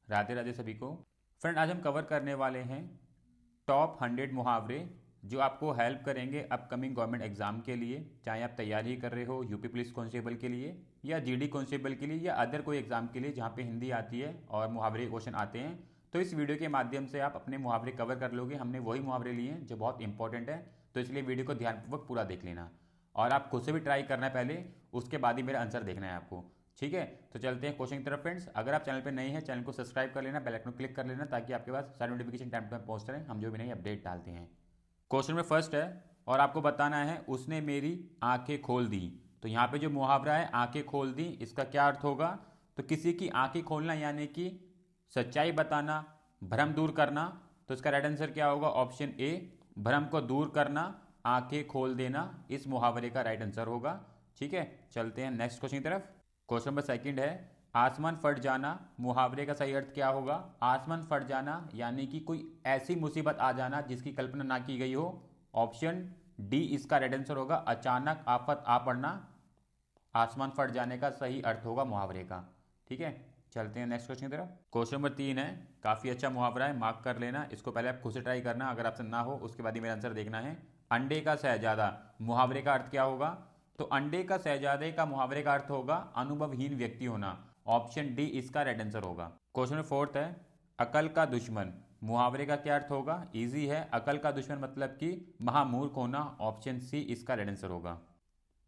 राधे राधे सभी को। फ्रेंड, आज हम कवर करने वाले हैं टॉप 100 मुहावरे जो आपको हेल्प करेंगे अपकमिंग गवर्नमेंट एग्जाम के लिए। चाहे आप तैयारी कर रहे हो यूपी पुलिस कांस्टेबल के लिए या जीडी कांस्टेबल के लिए या अदर कोई एग्जाम के लिए जहाँ पे हिंदी आती है और मुहावरे क्वेश्चन आते हैं, तो इस वीडियो के माध्यम से आप अपने मुहावरे कवर कर लोगे। हमने वही मुहावरे लिए हैं जो बहुत इंपॉर्टेंट है, तो इसलिए वीडियो को ध्यानपूर्वक पूरा देख लेना और आप खुद से भी ट्राई करना है पहले, उसके बाद ही मेरा आंसर देखना है आपको। ठीक है, तो चलते हैं क्वेश्चन की तरफ। फ्रेंड्स, अगर आप चैनल पर नए हैं, चैनल को सब्सक्राइब कर लेना, बेल आइकन क्लिक कर लेना ताकि आपके पास सारी नोटिफिकेशन टाइम पर पहुंचते रहे, हम जो भी नई अपडेट डालते हैं। क्वेश्चन में फर्स्ट है और आपको बताना है उसने मेरी आंखें खोल दी। तो यहाँ पे जो मुहावरा है आंखें खोल दी, इसका क्या अर्थ होगा? तो किसी की आंखें खोलना यानी कि सच्चाई बताना, भ्रम दूर करना। तो इसका राइट आंसर क्या होगा? ऑप्शन ए, भ्रम को दूर करना, आंखें खोल देना, इस मुहावरे का राइट आंसर होगा। ठीक है, चलते हैं नेक्स्ट क्वेश्चन की तरफ। क्वेश्चन नंबर सेकंड है आसमान फट जाना, मुहावरे का सही अर्थ क्या होगा? आसमान फट जाना यानी कि कोई ऐसी मुसीबत आ जाना जिसकी कल्पना ना की गई हो। ऑप्शन डी इसका राइट आंसर होगा, अचानक आफत आ पड़ना आसमान फट जाने का सही अर्थ होगा मुहावरे का। ठीक है, चलते हैं नेक्स्ट क्वेश्चन की तरफ। क्वेश्चन नंबर 3 है, काफ़ी अच्छा मुहावरा है, मार्क कर लेना इसको, पहले आप खुद से ट्राई करना, अगर आपसे ना हो उसके बाद ही मेरा आंसर देखना है। अंडे का शहजादा, मुहावरे का अर्थ क्या होगा? तो अंडे का शहजादे का मुहावरे का अर्थ होगा अनुभवहीन व्यक्ति होना। ऑप्शन डी इसका राइट आंसर होगा। क्वेश्चन नंबर 4 है, अकल का दुश्मन, मुहावरे का क्या अर्थ होगा? इजी है, अकल का दुश्मन मतलब कि महामूर्ख होना। ऑप्शन सी इसका राइट आंसर होगा।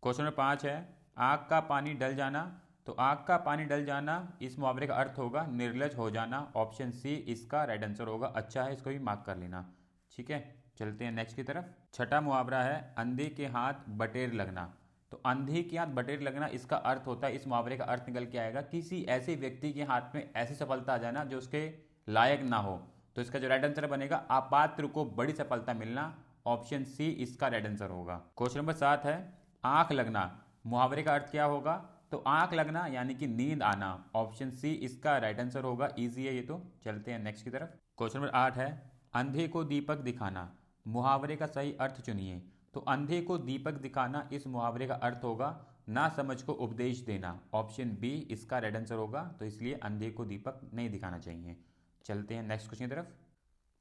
क्वेश्चन नंबर 5 है, आग का पानी डल जाना, तो आग का पानी डल जाना इस मुहावरे का अर्थ होगा निर्लज हो जाना। ऑप्शन सी इसका राइट आंसर होगा। अच्छा है, इसको भी मार्क कर लेना। ठीक है, चलते हैं नेक्स्ट की तरफ। छठा मुहावरा है अंधे के हाथ बटेर लगना। तो अंधे के हाथ बटेर लगना इसका अर्थ होता है, इस मुहावरे का अर्थ निकल के आएगा किसी ऐसे व्यक्ति के हाथ में ऐसी सफलता आ जाना जो उसके लायक ना हो। तो इसका जो राइट आंसर बनेगा अपात्र को बड़ी सफलता मिलना। ऑप्शन सी इसका राइट आंसर होगा। क्वेश्चन नंबर 7 है, आंख लगना, मुहावरे का अर्थ क्या होगा? तो आंख लगना यानी कि नींद आना। ऑप्शन सी इसका राइट आंसर होगा। इजी है ये तो। चलते हैं नेक्स्ट की तरफ। क्वेश्चन नंबर 8 है, अंधे को दीपक दिखाना, मुहावरे का सही अर्थ चुनिए। तो अंधे को दीपक दिखाना इस मुहावरे का अर्थ होगा ना समझ को उपदेश देना। ऑप्शन बी इसका राइट आंसर होगा, तो इसलिए अंधे को दीपक नहीं दिखाना चाहिए। चलते हैं नेक्स्ट क्वेश्चन की तरफ।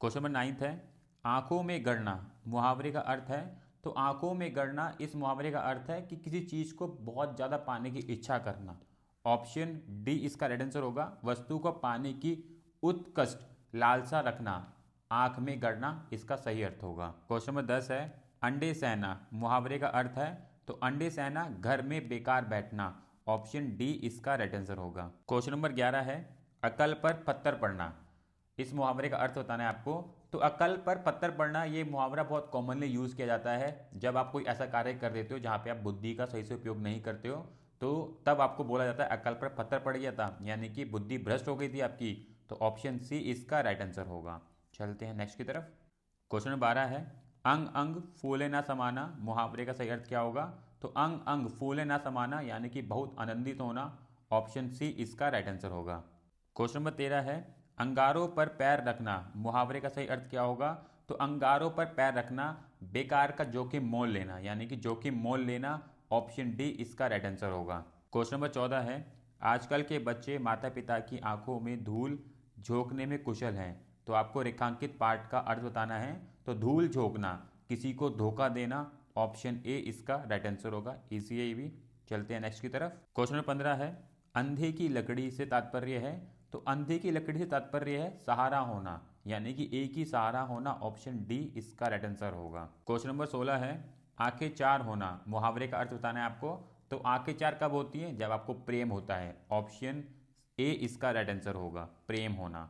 क्वेश्चन नंबर 9 है, आंखों में गड़ना, मुहावरे का अर्थ है। तो आंखों में गड़ना इस मुहावरे का अर्थ है कि किसी चीज़ को बहुत ज़्यादा पाने की इच्छा करना। ऑप्शन डी इसका राइट आंसर होगा, वस्तु को पाने की उत्कष्ट लालसा रखना, आंख में गड़ना इसका सही अर्थ होगा। क्वेश्चन नंबर 10 है, अंडे सहना, मुहावरे का अर्थ है। तो अंडे सहना घर में बेकार बैठना। ऑप्शन डी इसका राइट आंसर होगा। क्वेश्चन नंबर 11 है, अकल पर पत्थर पड़ना, इस मुहावरे का अर्थ बताना है आपको। तो अकल पर पत्थर पड़ना ये मुहावरा बहुत कॉमनली यूज़ किया जाता है जब आप कोई ऐसा कार्य कर देते हो जहाँ पे आप बुद्धि का सही से उपयोग नहीं करते हो, तो तब आपको बोला जाता है अकल पर पत्थर पड़ गया था, यानी कि बुद्धि भ्रष्ट हो गई थी आपकी। तो ऑप्शन सी इसका राइट आंसर होगा। चलते हैं नेक्स्ट की तरफ। क्वेश्चन नंबर 12 है, अंग अंग फूले ना समाना, मुहावरे का सही अर्थ क्या होगा? तो अंग अंग फूले ना समाना यानी कि बहुत आनंदित होना। ऑप्शन सी इसका राइट आंसर होगा। क्वेश्चन नंबर 13 है, अंगारों पर पैर रखना, मुहावरे का सही अर्थ क्या होगा? तो अंगारों पर पैर रखना बेकार का जोखिम मोल लेना, यानी कि जोखिम मोल लेना। ऑप्शन डी इसका राइट आंसर होगा। क्वेश्चन नंबर 14 है, आजकल के बच्चे माता पिता की आंखों में धूल झोंकने में कुशल हैं। तो आपको रेखांकित पाठ का अर्थ बताना है। तो धूल झोंकना, किसी को धोखा देना। ऑप्शन ए इसका राइट आंसर होगा। इसी है ये भी। चलते हैं नेक्स्ट की तरफ। क्वेश्चन नंबर 15 है, अंधे की लकड़ी से तात्पर्य है। तो अंधे की लकड़ी से तात्पर्य है सहारा होना, यानी कि एक ही सहारा होना। ऑप्शन डी इसका राइट आंसर होगा। क्वेश्चन नंबर 16 है, आंखें चार होना, मुहावरे का अर्थ बताना है आपको। तो आंखें चार कब होती हैं? जब आपको प्रेम होता है। ऑप्शन ए इसका राइट आंसर होगा, प्रेम होना।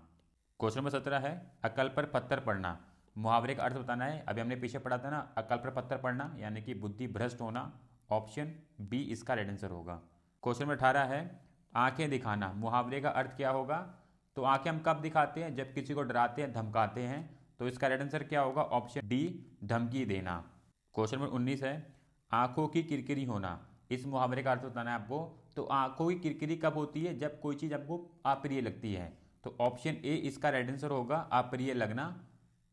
क्वेश्चन नंबर 17 है, अकल पर पत्थर पड़ना, मुहावरे का अर्थ बताना है। अभी हमने पीछे पढ़ा था ना, अकल पर पत्थर पड़ना यानी कि बुद्धि भ्रष्ट होना। ऑप्शन बी इसका राइट आंसर होगा। क्वेश्चन नंबर 18 है, आंखें दिखाना, मुहावरे का अर्थ क्या होगा? तो आंखें हम कब दिखाते हैं? जब किसी को डराते हैं, धमकाते हैं। तो इसका राइट आंसर क्या होगा? ऑप्शन डी धमकी देना। क्वेश्चन नंबर 19 है, आंखों की किरकिरी होना, इस मुहावरे का अर्थ बताना है आपको। तो आंखों की किरकिरी कब होती है? जब कोई चीज़ आपको अप्रिय लगती है। तो ऑप्शन ए इसका राइट आंसर होगा, अप्रिय लगना,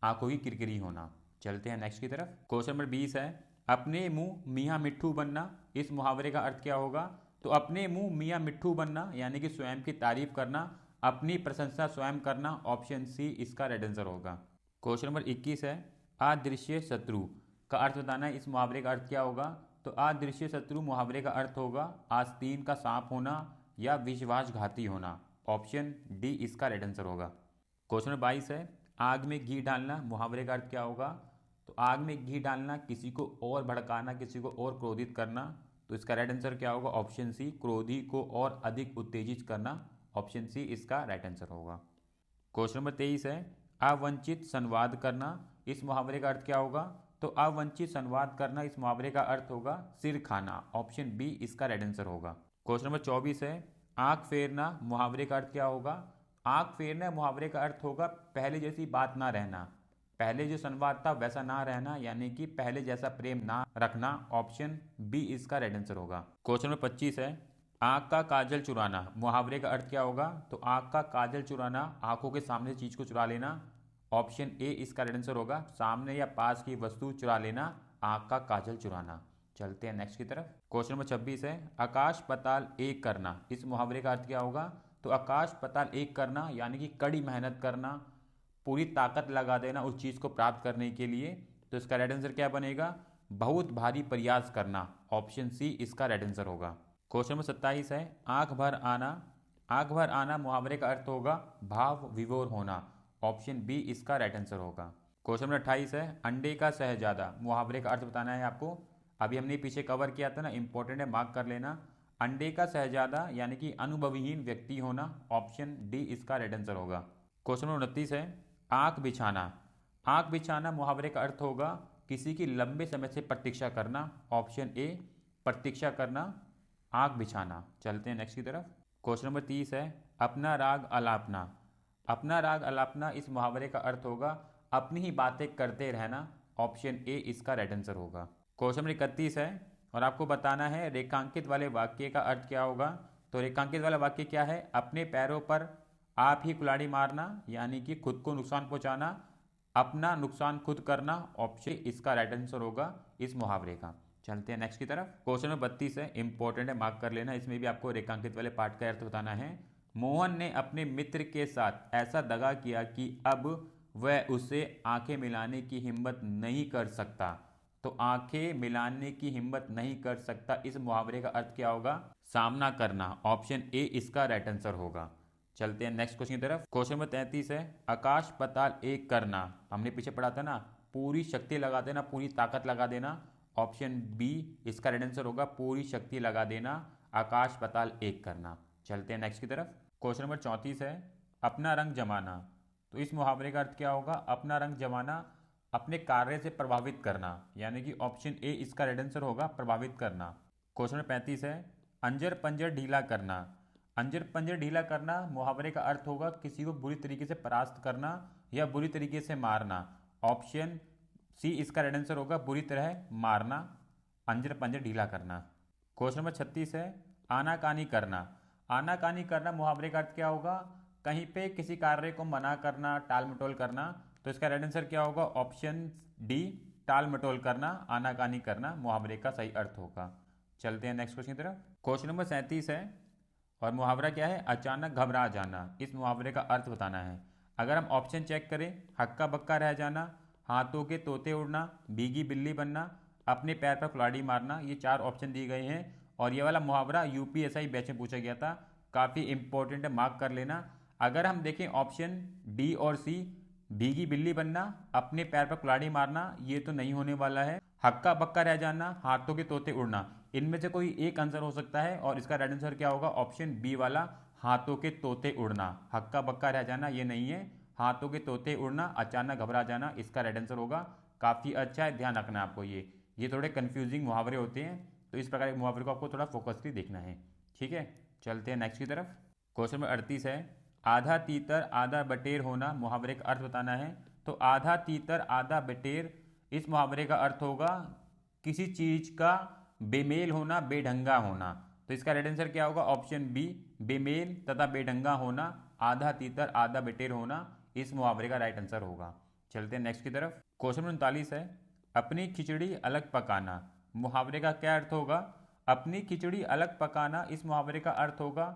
आंखों की किरकिरी होना। चलते हैं नेक्स्ट की तरफ। क्वेश्चन नंबर 20 है, अपने मुंह मियाँ मिट्ठू बनना, इस मुहावरे का अर्थ क्या होगा? तो अपने मुंह मियाँ मिट्ठू बनना यानी कि स्वयं की तारीफ करना, अपनी प्रशंसा स्वयं करना, ऑप्शन सी इसका राइट आंसर होगा। क्वेश्चन नंबर 21 है, अदृश्य शत्रु का अर्थ बताना है। इस मुहावरे का अर्थ क्या होगा? तो अदृश्य शत्रु मुहावरे का अर्थ होगा आस्तीन का सांप होना या विश्वासघाती होना, ऑप्शन डी इसका राइट आंसर होगा। क्वेश्चन नंबर 22 है, आग में घी डालना मुहावरे का अर्थ क्या होगा? तो आग में घी डालना, किसी को और भड़काना, किसी को और क्रोधित करना, तो इसका राइट आंसर क्या होगा? ऑप्शन सी, क्रोधी को और अधिक उत्तेजित करना, ऑप्शन सी इसका राइट आंसर होगा। क्वेश्चन नंबर 23 है, अवंचित संवाद करना, इस मुहावरे का अर्थ क्या होगा? तो अवंचित संवाद करना, इस मुहावरे का अर्थ होगा सिर खाना, ऑप्शन बी इसका राइट आंसर होगा। क्वेश्चन नंबर 24 है, आंख फेरना मुहावरे का अर्थ क्या होगा? आंख फेरना मुहावरे का अर्थ होगा पहले जैसी बात ना रहना, पहले जो संवाद था वैसा ना रहना, यानी कि पहले जैसा प्रेम ना रखना, ऑप्शन बी इसका राइट आंसर होगा। क्वेश्चन नंबर 25 है, आंख का काजल चुराना मुहावरे का अर्थ क्या होगा? तो आंख का काजल चुराना, आंखों के सामने चीज को चुरा लेना, ऑप्शन ए इसका राइट आंसर होगा। सामने या पास की वस्तु चुरा लेना, आंख का काजल चुराना। चलते हैं नेक्स्ट की तरफ। क्वेश्चन नंबर 26 है, आकाश पताल एक करना, इस मुहावरे का अर्थ क्या होगा? तो आकाश पताल एक करना यानी कि कड़ी मेहनत करना, पूरी ताकत लगा देना उस चीज़ को प्राप्त करने के लिए, तो इसका राइट आंसर क्या बनेगा? बहुत भारी प्रयास करना, ऑप्शन सी इसका राइट आंसर होगा। क्वेश्चन नंबर 27 है, आंख भर आना, आंख भर आना मुहावरे का अर्थ होगा भाव विभोर होना, ऑप्शन बी इसका राइट आंसर होगा। क्वेश्चन नंबर 28 है, अंडे का शहजादा मुहावरे का अर्थ बताना है आपको। अभी हमने पीछे कवर किया था ना, इंपॉर्टेंट है, मार्क कर लेना। अंडे का शहजादा यानी कि अनुभवहीन व्यक्ति होना, ऑप्शन डी इसका राइट आंसर होगा। क्वेश्चन नंबर 29 है, आंख बिछाना, आंख बिछाना मुहावरे का अर्थ होगा किसी की लंबे समय से प्रतीक्षा करना, ऑप्शन ए प्रतीक्षा करना, आंख बिछाना। चलते हैं नेक्स्ट की तरफ। क्वेश्चन नंबर 30 है, अपना राग अलापना, अपना राग अलापना, इस मुहावरे का अर्थ होगा अपनी ही बातें करते रहना, ऑप्शन ए इसका राइट आंसर होगा। क्वेश्चन नंबर 31 है, और आपको बताना है रेखांकित वाले वाक्य का अर्थ क्या होगा। तो रेखांकित वाला वाक्य क्या है? अपने पैरों पर आप ही कुल्हाड़ी मारना यानी कि खुद को नुकसान पहुंचाना, अपना नुकसान खुद करना, ऑप्शन इसका राइट आंसर होगा इस मुहावरे का। चलते हैं नेक्स्ट की तरफ। क्वेश्चन नंबर 32 है, इंपॉर्टेंट है, मार्क कर लेना। इसमें भी आपको रेखांकित वाले पार्ट का अर्थ बताना है। मोहन ने अपने मित्र के साथ ऐसा दगा किया कि अब वह उसे आंखें मिलाने की हिम्मत नहीं कर सकता, तो आंखें मिलाने की हिम्मत नहीं कर सकता, इस मुहावरे का अर्थ क्या होगा? सामना करना, ऑप्शन ए इसका राइट आंसर होगा। चलते हैं नेक्स्ट क्वेश्चन की तरफ। क्वेश्चन नंबर 33 है, आकाश पताल एक करना, हमने पीछे पढ़ा था ना, पूरी शक्ति लगा देना, पूरी ताकत लगा देना, ऑप्शन बी इसका राइट आंसर होगा, पूरी शक्ति लगा देना, आकाश पताल एक करना। चलते हैं नेक्स्ट की तरफ। क्वेश्चन नंबर 34 है, अपना रंग जमाना, तो इस मुहावरे का अर्थ क्या होगा? अपना रंग जमाना, अपने कार्य से प्रभावित करना, यानी कि ऑप्शन ए इसका राइट आंसर होगा, प्रभावित करना। क्वेश्चन नंबर 35 है, अंजर पंजर ढीला करना, अंजर पंजर ढीला करना मुहावरे का अर्थ होगा किसी को बुरी तरीके से परास्त करना या बुरी तरीके से मारना, ऑप्शन सी इसका राइट आंसर होगा, बुरी तरह मारना, अंजर पंजर ढीला करना। क्वेश्चन नंबर 36 है, आनाकानी करना, आनाकानी करना मुहावरे का अर्थ क्या होगा? कहीं पे किसी कार्य को मना करना, टाल मटोल करना, तो इसका राइट आंसर क्या होगा? ऑप्शन डी टाल मटोल करना, आनाकानी करना मुहावरे का सही अर्थ होगा। चलते हैं नेक्स्ट क्वेश्चन की तरफ। क्वेश्चन नंबर 37 है, और मुहावरा क्या है? अचानक घबरा जाना, इस मुहावरे का अर्थ बताना है। अगर हम ऑप्शन चेक करें, हक्का बक्का रह जाना, हाथों के तोते उड़ना, भीगी बिल्ली बनना, अपने पैर पर कुल्हाड़ी मारना, ये 4 ऑप्शन दिए गए हैं। और ये वाला मुहावरा यूपीएसआई बैच में पूछा गया था, काफ़ी इंपॉर्टेंट है, मार्क कर लेना। अगर हम देखें ऑप्शन डी और सी, भीगी बिल्ली बनना, अपने पैर पर कुल्हाड़ी मारना, ये तो नहीं होने वाला है। हक्का बक्का रह जाना, हाथों के तोते उड़ना, इनमें से कोई एक आंसर हो सकता है, और इसका राइट आंसर क्या होगा? ऑप्शन बी वाला, हाथों के तोते उड़ना। हक्का बक्का रह जाना ये नहीं है, हाथों के तोते उड़ना, अचानक घबरा जाना, इसका राइट आंसर होगा। काफ़ी अच्छा है, ध्यान रखना आपको, ये थोड़े कंफ्यूजिंग मुहावरे होते हैं, तो इस प्रकार के मुहावरे को आपको थोड़ा फोकसली देखना है। ठीक है, चलते हैं नेक्स्ट की तरफ। क्वेश्चन नंबर 38 है, आधा तीतर आधा बटेर होना मुहावरे का अर्थ बताना है। तो आधा तीतर आधा बटेर, इस मुहावरे का अर्थ होगा किसी चीज का बेमेल होना, बेढंगा होना, तो इसका राइट आंसर क्या होगा? ऑप्शन बी बेमेल तथा बेढंगा होना, आधा तीतर आधा बटेर होना, इस मुहावरे का राइट आंसर होगा। चलते हैं नेक्स्ट की तरफ। क्वेश्चन नंबर 39 है, अपनी खिचड़ी अलग पकाना, मुहावरे का क्या अर्थ होगा? अपनी खिचड़ी अलग पकाना, इस मुहावरे का अर्थ होगा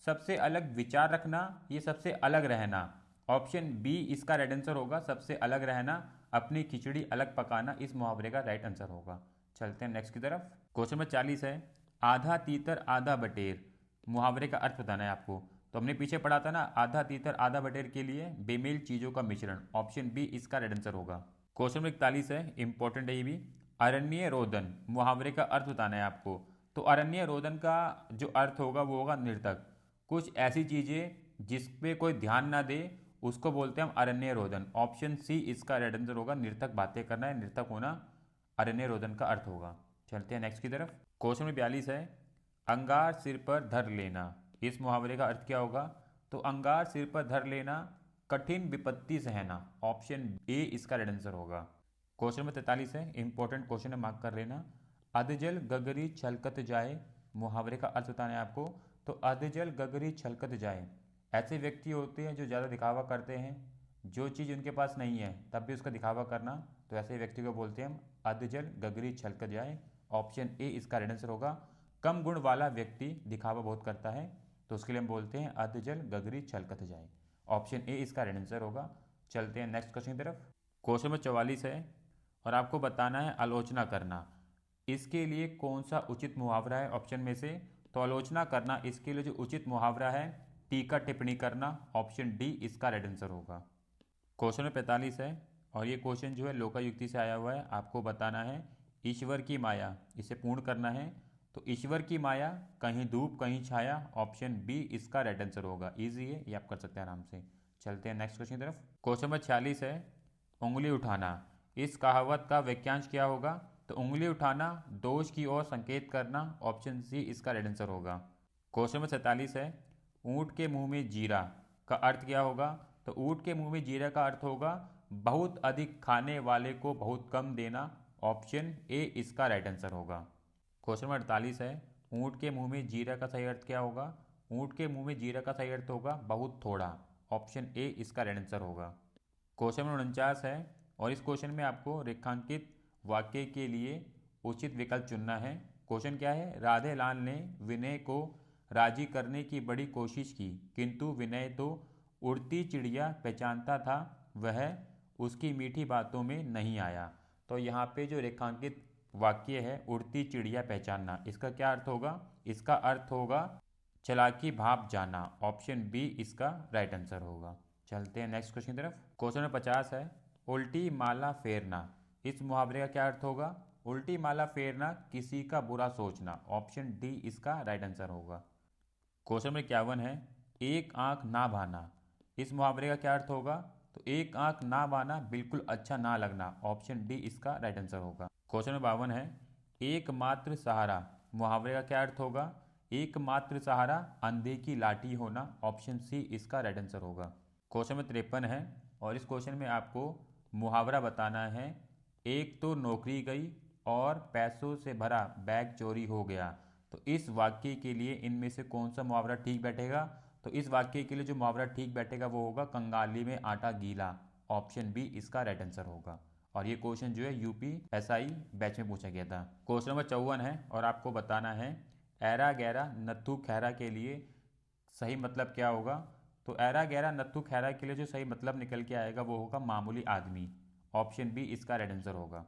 सबसे अलग विचार रखना, ये सबसे अलग रहना। ऑप्शन बी इसका राइट आंसर होगा, सबसे अलग रहना, अपनी खिचड़ी अलग पकाना इस मुहावरे का राइट आंसर होगा। चलते हैं नेक्स्ट की तरफ। क्वेश्चन नंबर 40 है, आधा तीतर आधा बटेर, मुहावरे का अर्थ बताना है आपको। तो हमने पीछे पढ़ा था ना, आधा तीतर आधा बटेर के लिए बेमेल चीज़ों का मिश्रण, ऑप्शन बी इसका राइट आंसर होगा। क्वेश्चन नंबर 41 है, इंपॉर्टेंट है ये भी, अरण्य रोदन, मुहावरे का अर्थ बताना है आपको। तो अरण्य रोदन का जो अर्थ होगा वो होगा नर्तक। कुछ ऐसी चीज़ें जिस पे कोई ध्यान ना दे उसको बोलते हैं हम अरण्य रोदन, ऑप्शन सी इसका राइट आंसर होगा। नर्तक बातें करना है, नर्तक होना अरण्य रोदन का अर्थ होगा। चलते हैं नेक्स्ट की तरफ। क्वेश्चन नंबर 42 है, अंगार सिर पर धर लेना, इस मुहावरे का अर्थ क्या होगा। तो अंगार सिर पर धर लेना, कठिन विपत्ति सहना, ऑप्शन ए इसका राइट आंसर होगा। क्वेश्चन नंबर 43 है, इंपॉर्टेंट क्वेश्चन है, मार्क कर लेना। अधजल गगरी छलकत जाए, मुहावरे का अर्थ बताना है आपको। तो अधजल गगरी छलकत जाए, ऐसे व्यक्ति होते हैं जो ज़्यादा दिखावा करते हैं, जो चीज़ उनके पास नहीं है तब भी उसका दिखावा करना, तो ऐसे व्यक्ति को बोलते हैं हम अधजल गगरी छलकत जाए, ऑप्शन ए इसका राइट आंसर होगा। कम गुण वाला व्यक्ति दिखावा बहुत करता है तो उसके लिए हम बोलते हैं अधजल गगरी छलकत जाए, ऑप्शन ए इसका राइट आंसर होगा। चलते हैं नेक्स्ट क्वेश्चन की तरफ। क्वेश्चन नंबर 44 है और आपको बताना है आलोचना करना, इसके लिए कौन सा उचित मुहावरा है ऑप्शन में से। तो आलोचना करना, इसके लिए जो उचित मुहावरा है टीका टिप्पणी करना, ऑप्शन डी इसका राइट आंसर होगा। क्वेश्चन नंबर 45 है और ये क्वेश्चन जो है लोकायुक्ति से आया हुआ है, आपको बताना है ईश्वर की माया, इसे पूर्ण करना है। तो ईश्वर की माया, कहीं धूप कहीं छाया, ऑप्शन बी इसका राइट आंसर होगा। इजी है, ये आप कर सकते हैं आराम से। चलते हैं नेक्स्ट क्वेश्चन की तरफ। क्वेश्चन नंबर 46 है, उंगली उठाना, इस कहावत का वाक्यांश क्या होगा। तो उंगली उठाना दोष की ओर संकेत करना, ऑप्शन सी इसका राइट आंसर होगा। क्वेश्चन नंबर 47 है, ऊँट के मुंह में जीरा का अर्थ क्या होगा। तो ऊँट के मुंह में जीरा का अर्थ होगा बहुत अधिक खाने वाले को बहुत कम देना, ऑप्शन ए इसका राइट आंसर होगा। क्वेश्चन नंबर 48 है, ऊँट के मुंह में जीरा का सही अर्थ क्या होगा। ऊँट के मुंह में जीरा का सही अर्थ होगा बहुत थोड़ा, ऑप्शन ए इसका राइट आंसर होगा। क्वेश्चन नंबर 49 है और इस क्वेश्चन में आपको रेखांकित वाक्य के लिए उचित विकल्प चुनना है। क्वेश्चन क्या है, राधे लाल ने विनय को राजी करने की बड़ी कोशिश की किंतु विनय तो उड़ती चिड़िया पहचानता था, वह उसकी मीठी बातों में नहीं आया। तो यहाँ पे जो रेखांकित वाक्य है उड़ती चिड़िया पहचानना, इसका क्या अर्थ होगा। इसका अर्थ होगा चालाकी भाप जाना, ऑप्शन बी इसका राइट आंसर होगा। चलते हैं नेक्स्ट क्वेश्चन की तरफ। क्वेश्चन नंबर 50 है, उल्टी माला फेरना, इस मुहावरे का क्या अर्थ होगा। उल्टी माला फेरना किसी का बुरा सोचना, ऑप्शन डी इसका राइट आंसर होगा। क्वेश्चन नंबर 51 है, एक आंख ना भाना, इस मुहावरे का क्या अर्थ होगा। तो एक आंख ना भाना बिल्कुल अच्छा ना लगना, ऑप्शन डी इसका राइट आंसर होगा। क्वेश्चन नंबर 52 है, एकमात्र सहारा, मुहावरे का क्या अर्थ होगा। एकमात्र सहारा अंधे की लाठी होना, ऑप्शन सी इसका राइट आंसर होगा। क्वेश्चन नंबर 53 है और इस क्वेश्चन में आपको मुहावरा बताना है, एक तो नौकरी गई और पैसों से भरा बैग चोरी हो गया। तो इस वाक्य के लिए इनमें से कौन सा मुहावरा ठीक बैठेगा। तो इस वाक्य के लिए जो मुहावरा ठीक बैठेगा वो होगा कंगाली में आटा गीला, ऑप्शन बी इसका राइट आंसर होगा। और ये क्वेश्चन जो है यूपी एसआई बैच में पूछा गया था। क्वेश्चन नंबर 54 है और आपको बताना है ऐरा गैरा नत्थु खैरा के लिए सही मतलब क्या होगा। तो ऐरा गैरा नत्थु खैरा के लिए जो सही मतलब निकल के आएगा वो होगा मामूली आदमी, ऑप्शन बी इसका राइट आंसर होगा।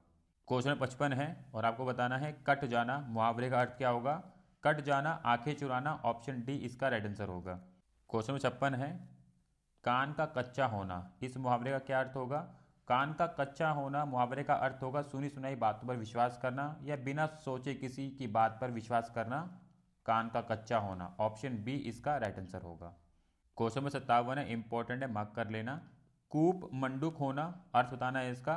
क्वेश्चन 55 है और आपको बताना है कट जाना, मुहावरे का अर्थ क्या होगा। कट जाना आंखें चुराना, ऑप्शन डी इसका राइट आंसर होगा। क्वेश्चन 56 है, कान का कच्चा होना, इस मुहावरे का क्या अर्थ होगा। कान का कच्चा होना मुहावरे का अर्थ होगा सुनी सुनाई बातों पर विश्वास करना या बिना सोचे किसी की बात पर विश्वास करना, कान का कच्चा होना, ऑप्शन बी इसका राइट आंसर होगा। क्वेश्चन नंबर 57 है, इंपॉर्टेंट है, मार्क कर लेना। कूप मंडूक होना, अर्थ बताना है इसका।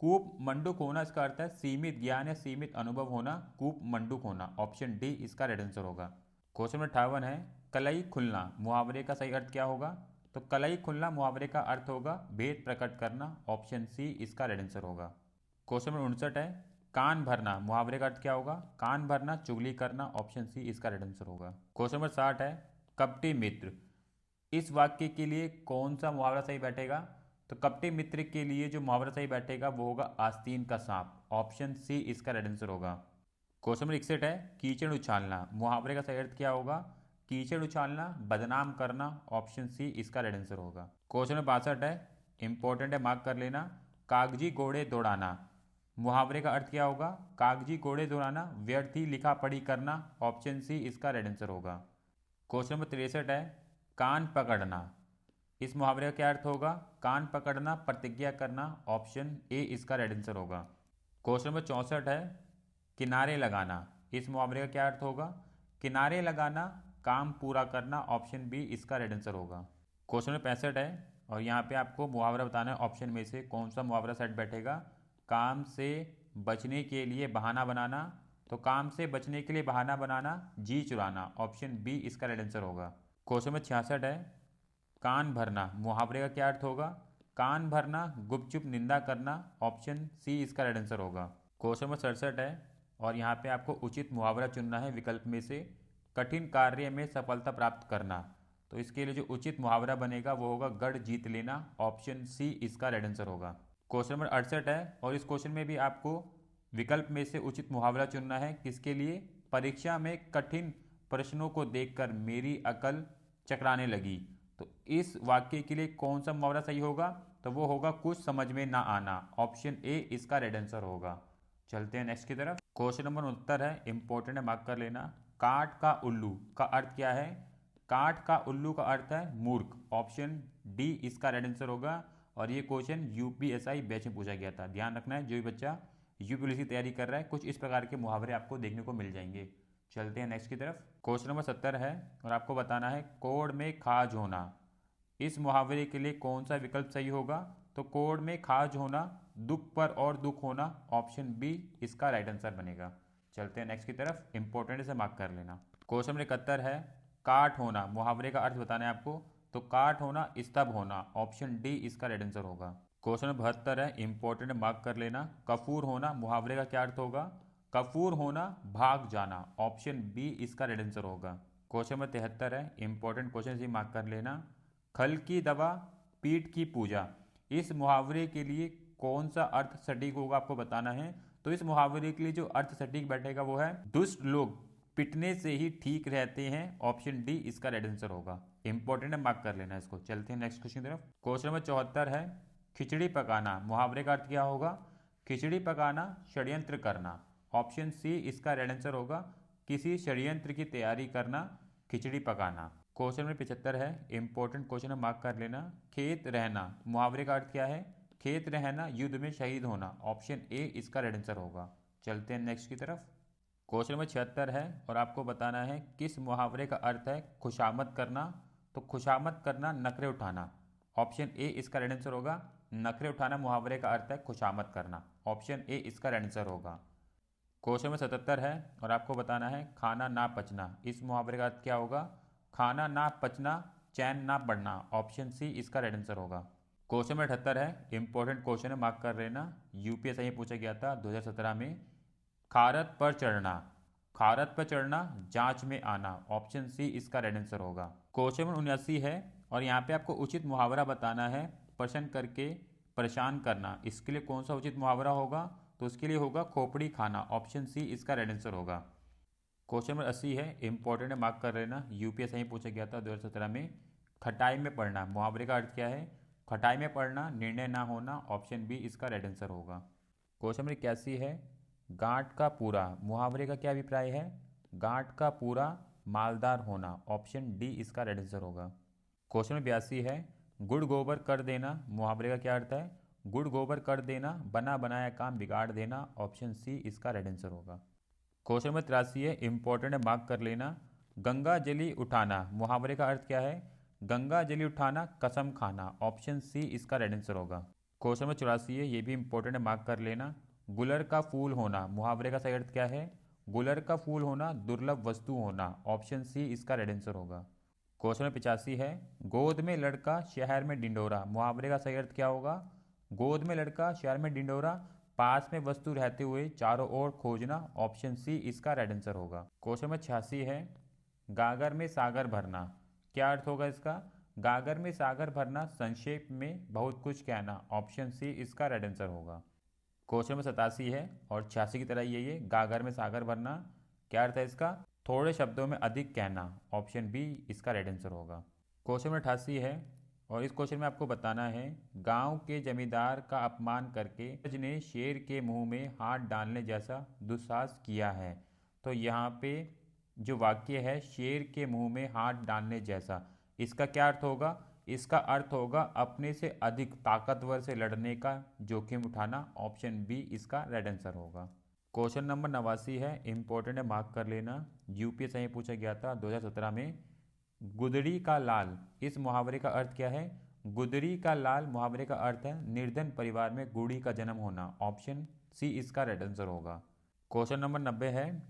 कूप मंडूक होना इसका अर्थ है सीमित ज्ञान या सीमित अनुभव होना, कूप मंडूक होना, ऑप्शन डी इसका राइट आंसर होगा। क्वेश्चन नंबर 58 है, कलई खुलना, मुहावरे का सही अर्थ क्या होगा। तो कलई खुलना मुहावरे का अर्थ होगा भेद प्रकट करना, ऑप्शन सी इसका राइट आंसर होगा। क्वेश्चन नंबर 59 है, कान भरना, मुहावरे का अर्थ क्या होगा। कान भरना चुगली करना, ऑप्शन सी इसका राइट आंसर होगा। क्वेश्चन नंबर 60 है, कपटी मित्र, इस वाक्य के लिए कौन सा मुहावरा सही बैठेगा। तो कपटी मित्र के लिए जो मुहावरा सही बैठेगा वो होगा आस्तीन का सांप, ऑप्शन सी इसका राइट आंसर होगा। क्वेश्चन नंबर 61 है, कीचड़ उछालना, मुहावरे का सही अर्थ क्या होगा। कीचड़ उछालना, बदनाम करना, ऑप्शन सी इसका राइट आंसर होगा। क्वेश्चन नंबर 62 है, इंपॉर्टेंट है, मार्क कर लेना। कागजी घोड़े दौड़ाना, मुहावरे का अर्थ क्या होगा? कागजी घोड़े दौड़ाना, व्यर्थ ही लिखा पढ़ी करना, ऑप्शन सी इसका राइट आंसर होगा। क्वेश्चन नंबर 63 है, कान पकड़ना, इस मुहावरे का क्या अर्थ होगा? कान पकड़ना, प्रतिज्ञा करना, ऑप्शन ए इसका राइट आंसर होगा। क्वेश्चन नंबर 64 है, किनारे लगाना, इस मुहावरे का क्या अर्थ होगा? किनारे लगाना, काम पूरा करना, ऑप्शन बी इसका राइट आंसर होगा। क्वेश्चन नंबर 65 है, और यहाँ पे आपको मुहावरा बताना है, ऑप्शन में से कौन सा मुहावरा सेट बैठेगा। काम से बचने के लिए बहाना बनाना, तो काम से बचने के लिए बहाना बनाना, जी चुराना, ऑप्शन बी इसका राइट आंसर होगा। क्वेश्चन नंबर 66 है, कान भरना, मुहावरे का क्या अर्थ होगा? कान भरना, गुपचुप निंदा करना, ऑप्शन सी इसका राइट आंसर होगा। क्वेश्चन नंबर 67 है, और यहाँ पे आपको उचित मुहावरा चुनना है विकल्प में से। कठिन कार्य में सफलता प्राप्त करना, तो इसके लिए जो उचित मुहावरा बनेगा वो होगा गढ़ जीत लेना, ऑप्शन सी इसका राइट आंसर होगा। क्वेश्चन नंबर 68 है, और इस क्वेश्चन में भी आपको विकल्प में से उचित मुहावरा चुनना है। किसके लिए? परीक्षा में कठिन प्रश्नों को देखकर मेरी अकल चकराने लगी, तो इस वाक्य के लिए कौन सा मुहावरा सही होगा? तो वो होगा कुछ समझ में ना आना, ऑप्शन ए इसका राइट आंसर होगा। चलते हैं नेक्स्ट की तरफ। क्वेश्चन नंबर 69 है, इंपॉर्टेंट है, मार्क कर लेना। काठ का उल्लू का अर्थ क्या है? काठ का उल्लू का अर्थ है मूर्ख, ऑप्शन डी इसका राइट आंसर होगा। और ये क्वेश्चन यूपीएसआई बैच में पूछा गया था, ध्यान रखना है जो भी बच्चा यूपी पुलिस की तैयारी कर रहा है, कुछ इस प्रकार के मुहावरे आपको देखने को मिल जाएंगे। चलते हैं नेक्स्ट की तरफ। क्वेश्चन नंबर 70 है, और आपको बताना है कोड़ में खाज होना, इस मुहावरे के लिए कौन सा विकल्प सही होगा? तो कोड़ में खाज होना, दुख पर और दुख होना, ऑप्शन बी इसका राइट आंसर बनेगा। चलते हैं नेक्स्ट की तरफ, इंपॉर्टेंट से मार्क कर लेना। क्वेश्चन नंबर 71 है, काट होना, मुहावरे का अर्थ बताना है आपको। तो काट होना, स्तब्ध होना, ऑप्शन डी इसका राइट आंसर होगा। क्वेश्चन नंबर 72 है, इंपॉर्टेंट मार्क कर लेना। कफूर होना, मुहावरे का क्या अर्थ होगा? कफूर होना, भाग जाना, ऑप्शन बी इसका राइट आंसर होगा। क्वेश्चन नंबर 73 है, इंपॉर्टेंट क्वेश्चन ही मार्क कर लेना। खल की दवा, पीठ की पूजा, इस मुहावरे के लिए कौन सा अर्थ सटीक होगा आपको बताना है। तो इस मुहावरे के लिए जो अर्थ सटीक बैठेगा वो है दुष्ट लोग पिटने से ही ठीक रहते हैं, ऑप्शन डी इसका राइट आंसर होगा। इंपॉर्टेंट है, मार्क कर लेना इसको। चलते हैं नेक्स्ट क्वेश्चन की तरफ। क्वेश्चन नंबर 74 है, खिचड़ी पकाना, मुहावरे का अर्थ क्या होगा? खिचड़ी पकाना, षड्यंत्र करना, ऑप्शन सी इसका राइट आंसर होगा। किसी षड्यंत्र की तैयारी करना, खिचड़ी पकाना। क्वेश्चन नंबर 75 है, इंपॉर्टेंट क्वेश्चन है, मार्क कर लेना। खेत रहना, मुहावरे का अर्थ क्या है? खेत रहना, युद्ध में शहीद होना, ऑप्शन ए इसका राइट आंसर होगा। चलते हैं नेक्स्ट की तरफ। क्वेश्चन नंबर 76 है, और आपको बताना है किस मुहावरे का अर्थ है खुशामद करना। तो खुशामद करना, नखरे उठाना, ऑप्शन ए इसका राइट आंसर होगा। नखरे उठाना मुहावरे का अर्थ है खुशामद करना, ऑप्शन ए इसका राइट आंसर होगा। क्वेश्चन नंबर 77 है, और आपको बताना है खाना ना पचना, इस मुहावरे का अर्थ क्या होगा? खाना ना पचना, चैन ना पड़ना, ऑप्शन सी इसका राइट आंसर होगा। क्वेश्चन नंबर 78 है, इंपॉर्टेंट क्वेश्चन है, मार्क कर लेना। यूपीएसआई में पूछा गया था 2017 में। खारत पर चढ़ना, खारत पर चढ़ना, जांच में आना, ऑप्शन सी इसका राइट आंसर होगा। क्वेश्चन नंबर 79 है, और यहाँ पे आपको उचित मुहावरा बताना है। प्रश्न करके परेशान करना, इसके लिए कौन सा उचित मुहावरा होगा? तो उसके लिए होगा खोपड़ी खाना, ऑप्शन सी इसका राइट आंसर होगा। क्वेश्चन नंबर 80 है, इंपॉर्टेंट है, मार्क कर लेना। यूपीएससी में पूछा गया था 2017 में। खटाई में पढ़ना, मुहावरे का अर्थ क्या है? खटाई में पढ़ना, निर्णय ना होना, ऑप्शन बी इसका राइट आंसर होगा। क्वेश्चन नंबर 81 है, गांठ का पूरा, मुहावरे का क्या अभिप्राय है? गांठ का पूरा, मालदार होना, ऑप्शन डी इसका राइट आंसर होगा। क्वेश्चन नंबर 82 है, गुड़ गोबर कर देना, मुहावरे का क्या अर्थ है? गुड़ गोबर कर देना, बना बनाया काम बिगाड़ देना, ऑप्शन सी इसका राइट आंसर होगा। क्वेश्चन नंबर 83 है, इंपॉर्टेंट है, मार्क कर लेना। गंगा जली उठाना, मुहावरे का अर्थ क्या है? गंगा जली उठाना, कसम खाना, ऑप्शन सी इसका राइट आंसर होगा। क्वेश्चन नंबर 84 है, ये भी इंपॉर्टेंट है, मार्क कर लेना। गुलर का फूल होना, मुहावरे का सही अर्थ क्या है? गुलर का फूल होना, दुर्लभ वस्तु होना, ऑप्शन सी इसका राइट आंसर होगा। क्वेश्चन नंबर 85 है, गोद में लड़का शहर में डिंडोरा, मुहावरे का सही अर्थ क्या होगा? गोद में लड़का शहर में डिंडोरा, पास में वस्तु रहते हुए चारों ओर खोजना, ऑप्शन सी इसका राइट आंसर होगा। क्वेश्चन नंबर 86 है, गागर में सागर भरना, क्या अर्थ होगा इसका? गागर में सागर भरना, संक्षेप में बहुत कुछ कहना, ऑप्शन सी इसका राइट आंसर होगा। क्वेश्चन नंबर 87 है, और 86 की तरह ये गागर में सागर भरना, क्या अर्थ है इसका? थोड़े शब्दों में अधिक कहना, ऑप्शन बी इसका राइट आंसर होगा। क्वेश्चन नंबर 88 है और इस क्वेश्चन में आपको बताना है, गांव के जमींदार का अपमान करके सूरज ने शेर के मुंह में हाथ डालने जैसा दुस्साहस किया है। तो यहाँ पे जो वाक्य है शेर के मुंह में हाथ डालने जैसा, इसका क्या अर्थ होगा? इसका अर्थ होगा अपने से अधिक ताकतवर से लड़ने का जोखिम उठाना, ऑप्शन बी इसका राइट आंसर होगा। क्वेश्चन नंबर 89 है, इंपॉर्टेंट है, मार्क कर लेना। यूपीएससी में पूछा गया था 2017 में। गुदड़ी का लाल, इस मुहावरे का अर्थ क्या है? गुदड़ी का लाल मुहावरे का अर्थ है निर्धन परिवार में गुड़ी का जन्म होना, ऑप्शन सी इसका राइट आंसर होगा। क्वेश्चन नंबर 90 है,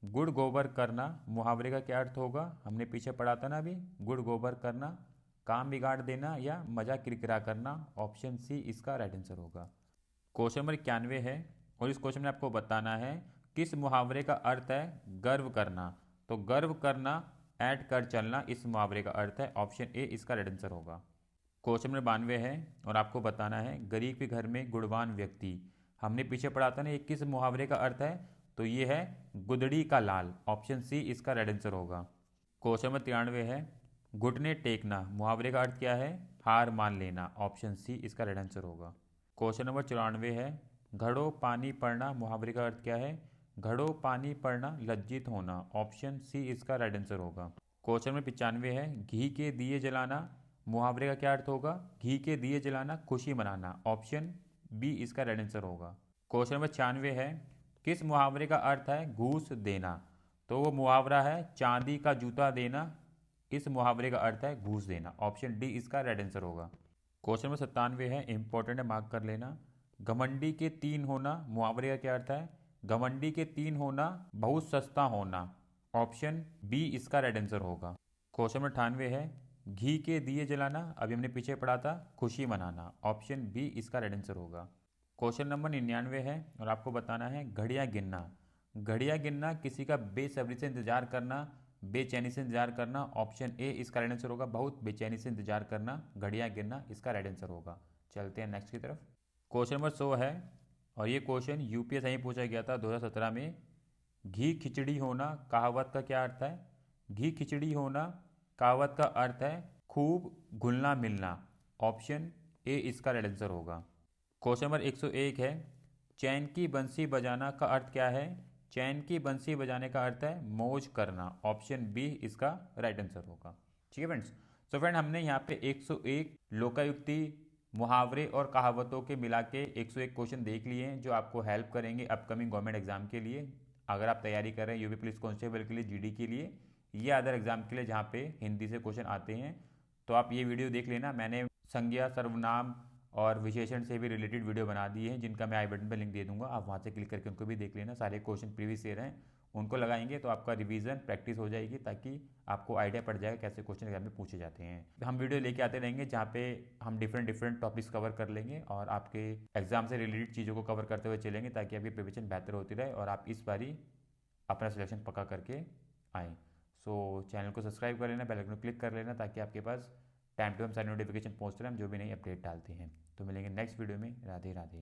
गुड़ गोबर करना मुहावरे का क्या अर्थ होगा? हमने पीछे पढ़ा था ना अभी, गुड़ गोबर करना, काम बिगाड़ देना या मजाक किरकिरा करना, ऑप्शन सी इसका राइट आंसर होगा। क्वेश्चन नंबर 91 है और इस क्वेश्चन में आपको बताना है किस मुहावरे का अर्थ है गर्व करना। तो गर्व करना, ऐड कर चलना, इस मुहावरे का अर्थ है, ऑप्शन ए इसका राइट आंसर होगा। क्वेश्चन नंबर 92 है और आपको बताना है गरीब के घर में गुणवान व्यक्ति, हमने पीछे पढ़ा था ना, ये किस मुहावरे का अर्थ है? तो ये है गुदड़ी का लाल, ऑप्शन सी इसका राइट आंसर होगा। क्वेश्चन नंबर 93 है, घुटने टेकना मुहावरे का अर्थ क्या है? हार मान लेना, ऑप्शन सी इसका राइट आंसर होगा। क्वेश्चन नंबर 94 है, घड़ों पानी पड़ना मुहावरे का अर्थ क्या है? घड़ों पानी पड़ना लज्जित होना, ऑप्शन सी इसका राइट आंसर होगा। क्वेश्चन नंबर 95 है, घी के दिए जलाना मुहावरे का क्या अर्थ होगा? घी के दिए जलाना खुशी मनाना, ऑप्शन बी इसका राइट आंसर होगा। क्वेश्चन नंबर 96 है, किस मुहावरे का अर्थ है घूस देना? तो वो मुहावरा है चांदी का जूता देना, इस मुहावरे का अर्थ है घूस देना, ऑप्शन डी इसका राइट आंसर होगा। क्वेश्चन नंबर 97 है, इंपॉर्टेंट है, मार्क कर लेना। घमंडी के तीन होना मुहावरे का क्या अर्थ है? घमंडी के तीन होना बहुत सस्ता होना, ऑप्शन बी इसका राइट आंसर होगा। क्वेश्चन नंबर 98 है, घी के दिए जलाना, अभी हमने पीछे पढ़ा था खुशी मनाना, ऑप्शन बी इसका राइट आंसर होगा। क्वेश्चन नंबर 99 है और आपको बताना है घड़ियाँ गिनना। घड़ियाँ गिनना किसी का बेसब्री से इंतजार करना, बेचैनी से इंतजार करना, ऑप्शन ए इसका राइट आंसर होगा। बहुत बेचैनी से इंतजार करना, घड़ियाँ गिनना, इसका राइट आंसर होगा। चलते हैं नेक्स्ट की तरफ। क्वेश्चन नंबर 100 है और ये क्वेश्चन यूपीएससी में पूछा गया था 2017 में। घी खिचड़ी होना कहावत का क्या अर्थ है? घी खिचड़ी होना कहावत का अर्थ है खूब घुलना मिलना, ऑप्शन ए इसका राइट आंसर होगा। क्वेश्चन नंबर 101 है, चैन की बंसी बजाना का अर्थ क्या है? चैन की बंसी बजाने का अर्थ है मौज करना, ऑप्शन बी इसका राइट आंसर होगा। ठीक है फ्रेंड्स। सो फ्रेंड हमने यहाँ पे 101 लोकायुक्ति मुहावरे और कहावतों के मिला के 101 क्वेश्चन देख लिए हैं जो आपको हेल्प करेंगे अपकमिंग गवर्नमेंट एग्जाम के लिए। अगर आप तैयारी कर रहे हैं यूपी पुलिस कांस्टेबल के लिए, जीडी के लिए या अदर एग्जाम के लिए जहाँ पे हिंदी से क्वेश्चन आते हैं, तो आप ये वीडियो देख लेना। मैंने संज्ञा, सर्वनाम और विशेषण से भी रिलेटेड वीडियो बना दिए हैं जिनका मैं आई बटन पर लिंक दे दूंगा, आप वहाँ से क्लिक करके उनको भी देख लेना। सारे क्वेश्चन प्रीवियस ईयर हैं, उनको लगाएंगे तो आपका रिवीजन प्रैक्टिस हो जाएगी ताकि आपको आइडिया पड़ जाएगा कैसे क्वेश्चन एग्जाम में पूछे जाते हैं। हम वीडियो लेके आते रहेंगे जहाँ पे हम डिफरेंट टॉपिक्स कवर कर लेंगे और आपके एग्जाम से रिलेटेड चीज़ों को कवर करते हुए चलेंगे ताकि आपकी प्रिपरेशन बेहतर होती रहे और आप इस बारी अपना सिलेक्शन पक्का करके आएँ। सो चैनल को सब्सक्राइब कर लेना, बेल आइकन को क्लिक कर लेना ताकि आपके पास टाइम टू टाइम सारी नोटिफिकेशन पहुँचते रहे हम जो भी नई अपडेट डालते हैं। तो मिलेंगे नेक्स्ट वीडियो में। राधे राधे।